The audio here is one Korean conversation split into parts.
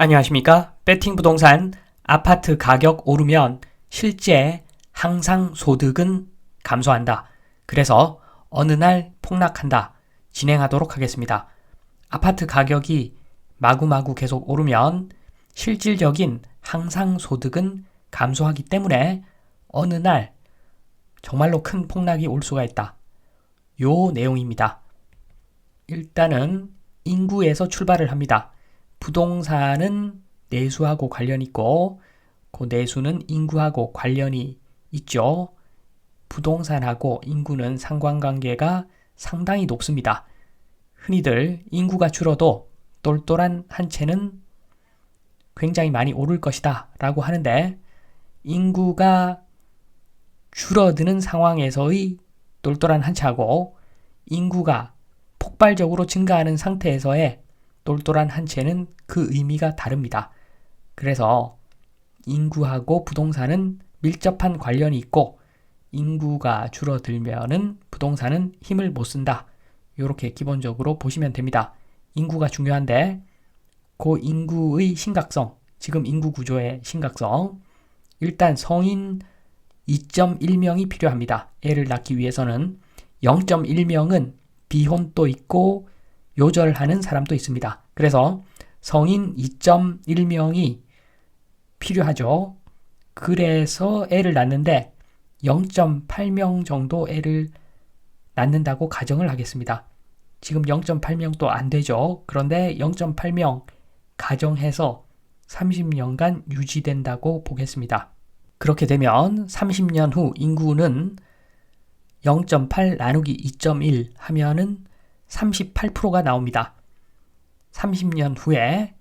안녕하십니까? 배팅 부동산 아파트 가격 오르면 실제 항상 소득은 감소한다. 그래서 어느 날 폭락한다. 진행하도록 하겠습니다. 아파트 가격이 마구마구 계속 오르면 실질적인 항상 소득은 감소하기 때문에 어느 날 정말로 큰 폭락이 올 수가 있다. 요 내용입니다. 일단은 인구에서 출발을 합니다. 부동산은 내수하고 관련이 있고 그 내수는 인구하고 관련이 있죠. 부동산하고 인구는 상관관계가 상당히 높습니다. 흔히들 인구가 줄어도 똘똘한 한 채는 굉장히 많이 오를 것이다 라고 하는데 인구가 줄어드는 상황에서의 똘똘한 한 채하고 인구가 폭발적으로 증가하는 상태에서의 똘똘한 한 채는 그 의미가 다릅니다. 그래서 인구하고 부동산은 밀접한 관련이 있고 인구가 줄어들면은 부동산은 힘을 못 쓴다. 이렇게 기본적으로 보시면 됩니다. 인구가 중요한데 그 인구의 심각성, 지금 인구 구조의 심각성, 일단 성인 2.1명이 필요합니다. 애를 낳기 위해서는 0.1명은 비혼도 있고 요절하는 사람도 있습니다. 그래서 성인 2.1명이 필요하죠. 그래서 애를 낳는데 0.8명 정도 애를 낳는다고 가정을 하겠습니다. 지금 0.8명도 안 되죠. 그런데 0.8명 가정해서 30년간 유지된다고 보겠습니다. 그렇게 되면 30년 후 인구는 0.8 나누기 2.1 하면은 38%가 나옵니다. 30년 후에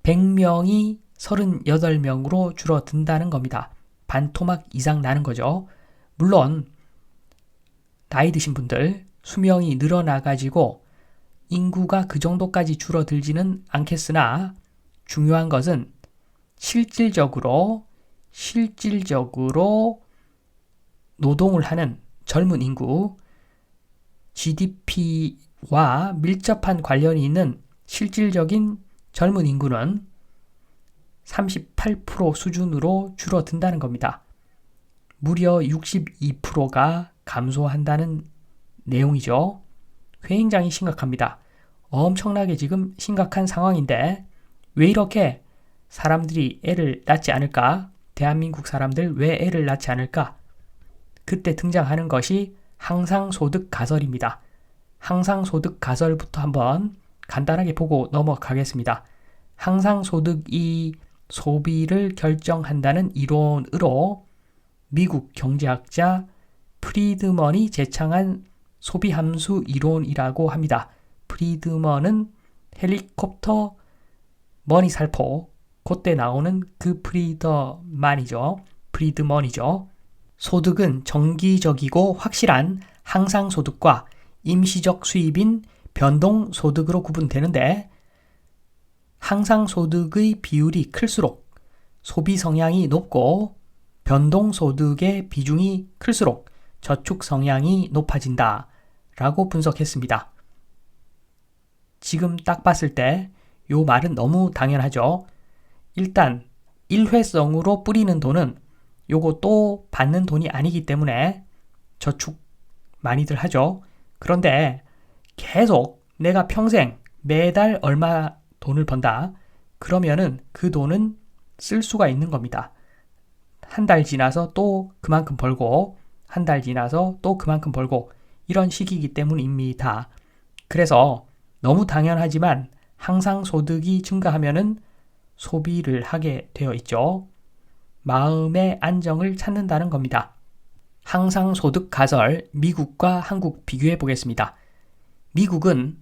100명이 38명으로 줄어든다는 겁니다. 반토막 이상 나는 거죠. 물론 나이 드신 분들 수명이 늘어나가지고 인구가 그 정도까지 줄어들지는 않겠으나 중요한 것은 실질적으로 노동을 하는 젊은 인구, GDP와 밀접한 관련이 있는 실질적인 젊은 인구는 38% 수준으로 줄어든다는 겁니다. 무려 62%가 감소한다는 내용이죠. 굉장히 심각합니다. 엄청나게 지금 심각한 상황인데 왜 이렇게 사람들이 애를 낳지 않을까? 대한민국 사람들 왜 애를 낳지 않을까? 그때 등장하는 것이 항상소득 가설입니다. 항상소득 가설부터 한번 간단하게 보고 넘어가겠습니다. 항상소득이 소비를 결정한다는 이론으로 미국 경제학자 프리드먼이 제창한 소비함수 이론이라고 합니다. 프리드먼은 헬리콥터 머니살포, 그때 나오는 그 프리드먼이죠. 소득은 정기적이고 확실한 항상소득과 임시적 수입인 변동소득으로 구분되는데 항상소득의 비율이 클수록 소비 성향이 높고 변동소득의 비중이 클수록 저축 성향이 높아진다 라고 분석했습니다. 지금 딱 봤을 때 이 말은 너무 당연하죠. 일단 일회성으로 뿌리는 돈은 요거 또 받는 돈이 아니기 때문에 저축 많이들 하죠. 그런데 계속 내가 평생 매달 얼마 돈을 번다. 그러면은 그 돈은 쓸 수가 있는 겁니다. 한 달 지나서 또 그만큼 벌고 한 달 지나서 또 그만큼 벌고 이런 식이기 때문입니다. 그래서 너무 당연하지만 항상 소득이 증가하면은 소비를 하게 되어 있죠. 마음의 안정을 찾는다는 겁니다. 항상 소득 가설 미국과 한국 비교해 보겠습니다. 미국은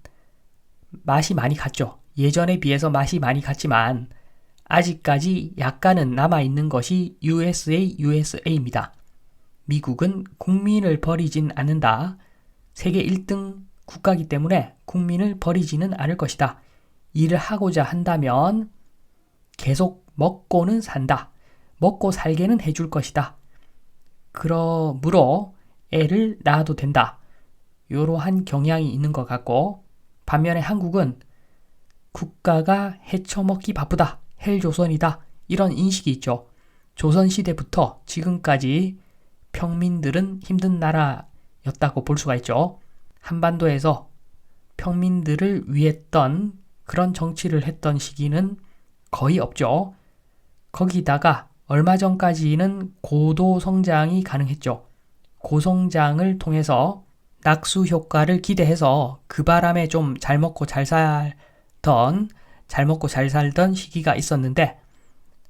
맛이 많이 갔죠. 예전에 비해서 맛이 많이 갔지만 아직까지 약간은 남아있는 것이 USA입니다. 미국은 국민을 버리진 않는다. 세계 1등 국가이기 때문에 국민을 버리지는 않을 것이다. 일을 하고자 한다면 계속 먹고는 산다. 먹고 살게는 해줄 것이다. 그러므로 애를 낳아도 된다. 이러한 경향이 있는 것 같고 반면에 한국은 국가가 헤쳐먹기 바쁘다. 헬조선이다. 이런 인식이 있죠. 조선시대부터 지금까지 평민들은 힘든 나라였다고 볼 수가 있죠. 한반도에서 평민들을 위했던 그런 정치를 했던 시기는 거의 없죠. 거기다가 얼마 전까지는 고도 성장이 가능했죠. 고성장을 통해서 낙수 효과를 기대해서 그 바람에 좀 잘 먹고 잘 살던 시기가 있었는데,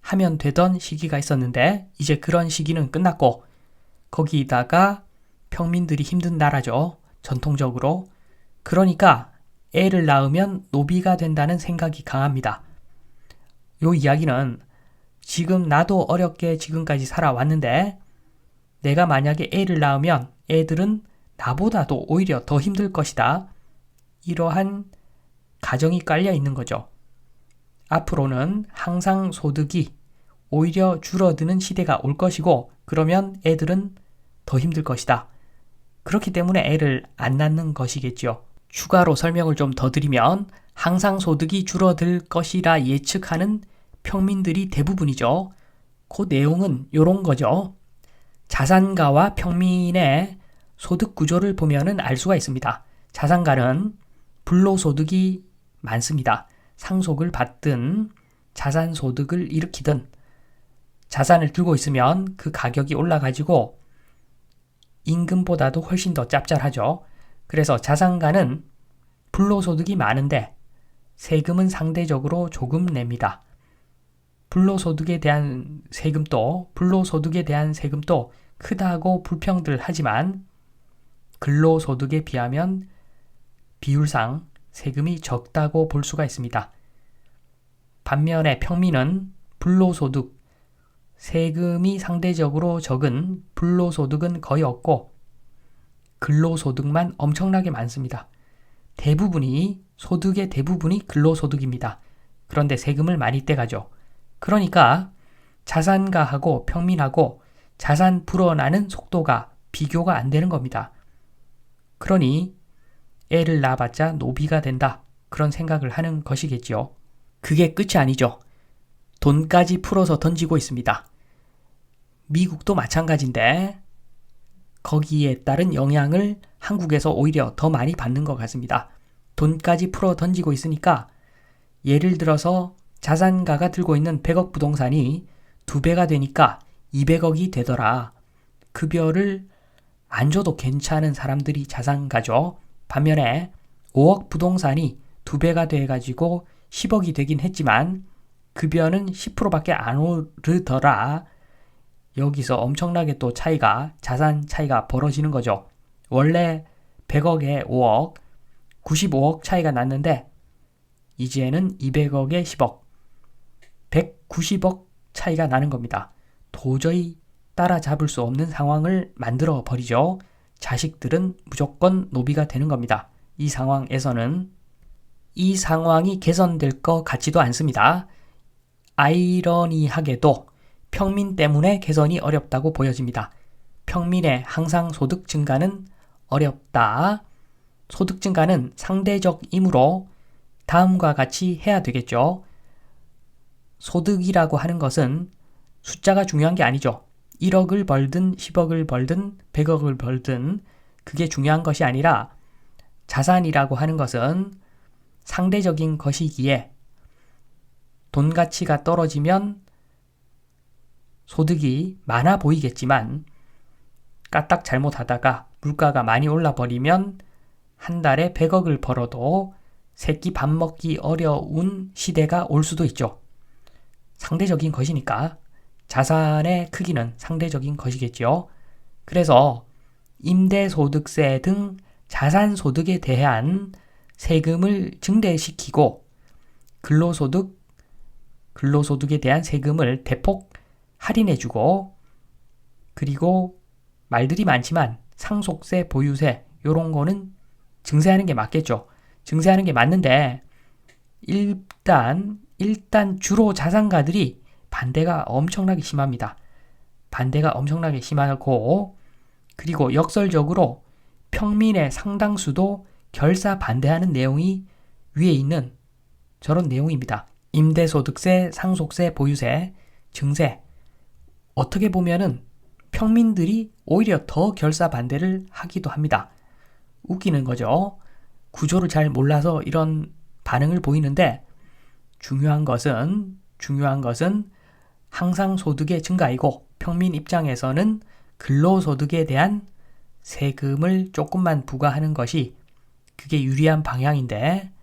하면 되던 시기가 있었는데, 이제 그런 시기는 끝났고, 거기다가 평민들이 힘든 나라죠. 전통적으로. 그러니까 애를 낳으면 노비가 된다는 생각이 강합니다. 요 이야기는 지금 나도 어렵게 지금까지 살아왔는데, 내가 만약에 애를 낳으면 애들은 나보다도 오히려 더 힘들 것이다. 이러한 가정이 깔려 있는 거죠. 앞으로는 항상 소득이 오히려 줄어드는 시대가 올 것이고, 그러면 애들은 더 힘들 것이다. 그렇기 때문에 애를 안 낳는 것이겠죠. 추가로 설명을 좀 더 드리면, 항상 소득이 줄어들 것이라 예측하는 평민들이 대부분이죠. 그 내용은 이런 거죠. 자산가와 평민의 소득 구조를 보면은 알 수가 있습니다. 자산가는 불로소득이 많습니다. 상속을 받든 자산 소득을 일으키든 자산을 들고 있으면 그 가격이 올라가지고 임금보다도 훨씬 더 짭짤하죠. 그래서 자산가는 불로소득이 많은데 세금은 상대적으로 조금 냅니다. 불로소득에 대한 세금도 크다고 불평들하지만 근로소득에 비하면 비율상 세금이 적다고 볼 수가 있습니다. 반면에 평민은 불로소득, 세금이 상대적으로 적은 불로소득은 거의 없고 근로소득만 엄청나게 많습니다. 소득의 대부분이 근로소득입니다. 그런데 세금을 많이 떼가죠. 그러니까 자산가하고 평민하고 자산 불어나는 속도가 비교가 안 되는 겁니다. 그러니 애를 낳아봤자 노비가 된다. 그런 생각을 하는 것이겠죠. 그게 끝이 아니죠. 돈까지 풀어서 던지고 있습니다. 미국도 마찬가지인데 거기에 따른 영향을 한국에서 오히려 더 많이 받는 것 같습니다. 돈까지 풀어 던지고 있으니까 예를 들어서 자산가가 들고 있는 100억 부동산이 2배가 되니까 200억이 되더라. 급여를 안 줘도 괜찮은 사람들이 자산가죠. 반면에 5억 부동산이 2배가 돼가지고 10억이 되긴 했지만 급여는 10%밖에 안 오르더라. 여기서 엄청나게 또 자산 차이가 벌어지는 거죠. 원래 100억에 5억, 95억 차이가 났는데 이제는 200억에 10억, 190억 차이가 나는 겁니다. 도저히 따라잡을 수 없는 상황을 만들어 버리죠. 자식들은 무조건 노비가 되는 겁니다. 이 상황에서는 이 상황이 개선될 것 같지도 않습니다. 아이러니하게도 평민 때문에 개선이 어렵다고 보여집니다. 평민의 항상 소득 증가는 어렵다. 소득 증가는 상대적이므로 다음과 같이 해야 되겠죠. 소득이라고 하는 것은 숫자가 중요한 게 아니죠. 1억을 벌든 10억을 벌든 100억을 벌든 그게 중요한 것이 아니라 자산이라고 하는 것은 상대적인 것이기에 돈 가치가 떨어지면 소득이 많아 보이겠지만 까딱 잘못하다가 물가가 많이 올라버리면 한 달에 100억을 벌어도 새끼 밥 먹기 어려운 시대가 올 수도 있죠. 상대적인 것이니까 자산의 크기는 상대적인 것이겠죠. 그래서 임대소득세 등 자산소득에 대한 세금을 증대시키고 근로소득에 대한 세금을 대폭 할인해주고 그리고 말들이 많지만 상속세, 보유세 이런 거는 증세하는 게 맞겠죠. 증세하는 게 맞는데 일단 주로 자산가들이 반대가 엄청나게 심합니다. 반대가 엄청나게 심하고 그리고 역설적으로 평민의 상당수도 결사 반대하는 내용이 위에 있는 저런 내용입니다. 임대소득세, 상속세, 보유세, 증세. 어떻게 보면은 평민들이 오히려 더 결사 반대를 하기도 합니다. 웃기는 거죠. 구조를 잘 몰라서 이런 반응을 보이는데 중요한 것은 항상 소득의 증가이고 평민 입장에서는 근로소득에 대한 세금을 조금만 부과하는 것이 그게 유리한 방향인데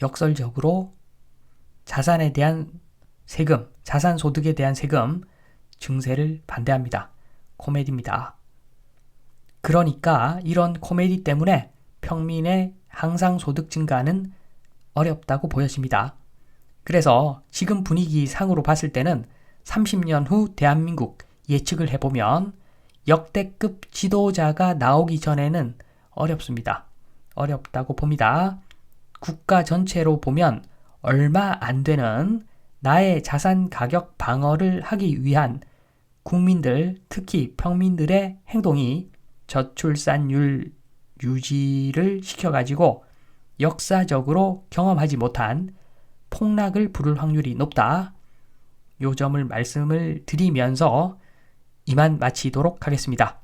역설적으로 자산에 대한 세금, 자산소득에 대한 세금 증세를 반대합니다. 코미디입니다. 그러니까 이런 코미디 때문에 평민의 항상 소득 증가는 어렵다고 보여집니다. 그래서 지금 분위기 상으로 봤을 때는 30년 후 대한민국 예측을 해보면 역대급 지도자가 나오기 전에는 어렵습니다. 어렵다고 봅니다. 국가 전체로 보면 얼마 안 되는 나의 자산 가격 방어를 하기 위한 국민들, 특히 평민들의 행동이 저출산율 유지를 시켜가지고 역사적으로 경험하지 못한 폭락을 부를 확률이 높다. 요 점을 말씀을 드리면서 이만 마치도록 하겠습니다.